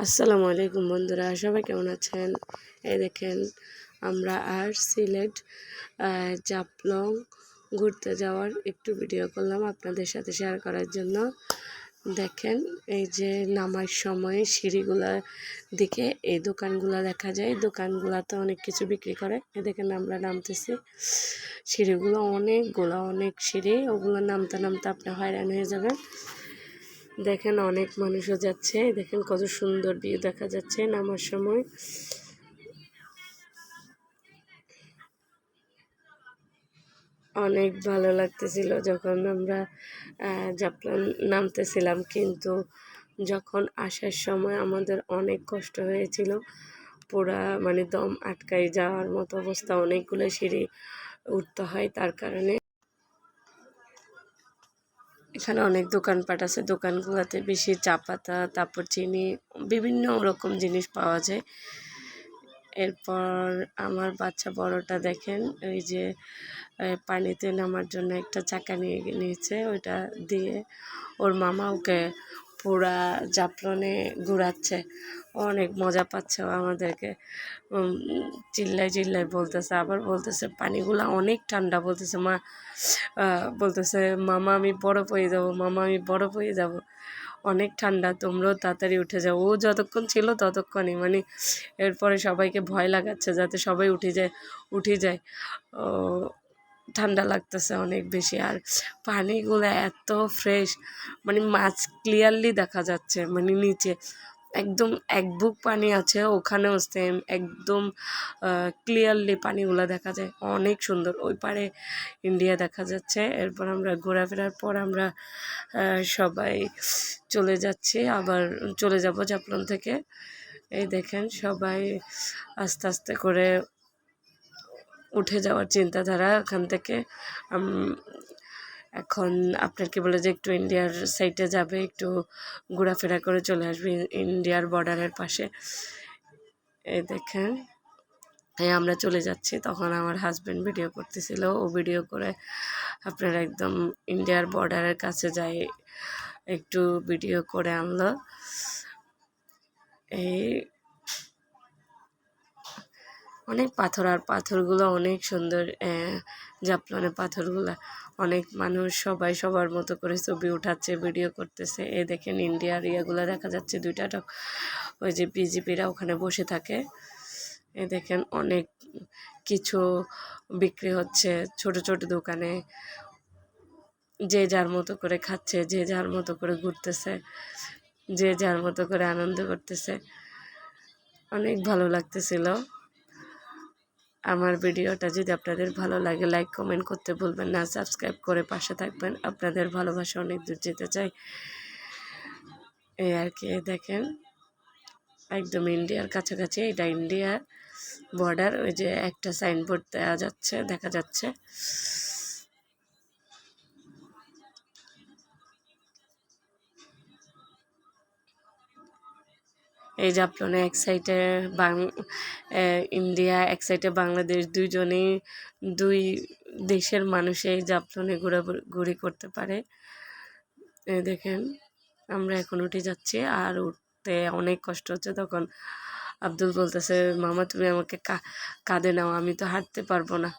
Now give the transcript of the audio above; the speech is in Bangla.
আসসালামু আলাইকুম বন্ধুরা, সবাই কেমন আছেন? এই দেখেন আমরা আর সিলেট জাফলং ঘুরতে যাওয়ার একটু ভিডিও করলাম আপনাদের সাথে শেয়ার করার জন্য। দেখেন এই যে নামার সময় সিঁড়িগুলা দিকে এই দোকানগুলো দেখা যায়। দোকানগুলাতে অনেক কিছু বিক্রি করে। এই দেখেন আমরা নামতেছি, সিঁড়িগুলো অনেক সিঁড়ি, ওগুলো নামতে নামতে আপনি হয়রান হয়ে যাবেন। দেখেন অনেক মানুষও যাচ্ছে, দেখেন কত সুন্দর ভিউ দেখা যাচ্ছে নামার সময়। অনেক ভালো লাগতেছিল যখন আমরা জাফলং নামতেছিলাম, কিন্তু যখন আসার সময় আমাদের অনেক কষ্ট হয়েছিল। পুরা মানে দম আটকাই যাওয়ার মতো অবস্থা, অনেকগুলো সিঁড়ি উঠতে হয়। তার কারণে এখানে অনেক দোকানপাট আছে, দোকানগুলোতে বেশি চা পাতা, তারপর চিনি, বিভিন্ন রকম জিনিস পাওয়া যায়। এরপর আমার বাচ্চা বড়টা দেখেন ওই যে পানিতে নামার জন্য একটা চাকা নিয়েছে, ওইটা দিয়ে ওর মামা ওকে পুরা জাফলনে ঘুরাচ্ছে। অনেক মজা পাচ্ছে ও আমাদেরকে চিল্লাই বলতেছে, আবার বলতেছে পানিগুলা অনেক ঠান্ডা, বলতেছে বলতেছে মামা আমি বরফ হয়ে যাবো, মামা আমি বরফ হয়ে যাবো, অনেক ঠান্ডা, তোমরাও তাড়াতাড়ি উঠে যাও। ও যতক্ষণ ছিল ততক্ষণই মানে, এরপরে সবাইকে ভয় লাগাচ্ছে যাতে সবাই উঠে যায়। ও ঠান্ডা লাগতেছে অনেক বেশি। আর পানিগুলো এত ফ্রেশ, মানে মাছ ক্লিয়ারলি দেখা যাচ্ছে, মানে নিচে একদম এক বুক পানি আছে, ওখানেও সেম একদম ক্লিয়ারলি পানিগুলো দেখা যায়, অনেক সুন্দর। ওই পারে ইন্ডিয়া দেখা যাচ্ছে। এরপর আমরা ঘোরাফেরার পর আমরা সবাই চলে যাচ্ছি, আবার চলে যাব জাফলং থেকে। এই দেখেন সবাই আস্তে আস্তে করে উঠে যাওয়ার চিন্তাধারা ওখান থেকে। এখন আপনার কি বলে যে একটু ইন্ডিয়ার সাইডে যাবে, একটু ঘোরাফেরা করে চলে আসবে ইন্ডিয়ার বর্ডারের পাশে। এই দেখেন আমরা চলে যাচ্ছি। তখন আমার হাজব্যান্ড ভিডিও করতেছিল, ও ভিডিও করে আপনার একদম ইন্ডিয়ার বর্ডারের কাছে যাই একটু ভিডিও করে আনলো। এই অনেক পাথর, আর পাথরগুলো অনেক সুন্দর। জাফলংয়ের পাথরগুলো অনেক মানুষ সবাই সবার মতো করে ছবি উঠাচ্ছে, ভিডিও করতেছে। এই দেখেন ইন্ডিয়ার ইয়েগুলো দেখা যাচ্ছে, দুইটা ওই যে বিজিপিরা ওখানে বসে থাকে। এই দেখেন অনেক কিছু বিক্রি হচ্ছে ছোট ছোট দোকানে, যে যার মতো করে খাচ্ছে, যে যার মতো করে ঘুরতেছে, যে যার মতো করে আনন্দ করতেছে। অনেক ভালো লাগতেছিল। আমার ভিডিওটা যদি আপনাদের ভালো লাগে লাইক কমেন্ট করতে ভুলবেন না, সাবস্ক্রাইব করে পাশে থাকবেন। আপনাদের ভালোবাসা অনেক দূর যেতে চাই, এই আর কি। দেখেন একদম ইন্ডিয়ার কাছাকাছি, এটা ইন্ডিয়ার বর্ডার। ওই যে একটা সাইনবোর্ড দেখা যাচ্ছে। এই জাফলনে এক সাইডে ইন্ডিয়া, এক সাইডে বাংলাদেশ, দুই দেশের মানুষ এই জাফলনে ঘোরাঘুরি করতে পারে। দেখেন আমরা এখন উঠে যাচ্ছি, আর উঠতে অনেক কষ্ট হচ্ছে। তখন আব্দুল বলতেছে মামা তুমি আমাকে কাঁধে নাও, আমি তো হাঁটতে পারবো না।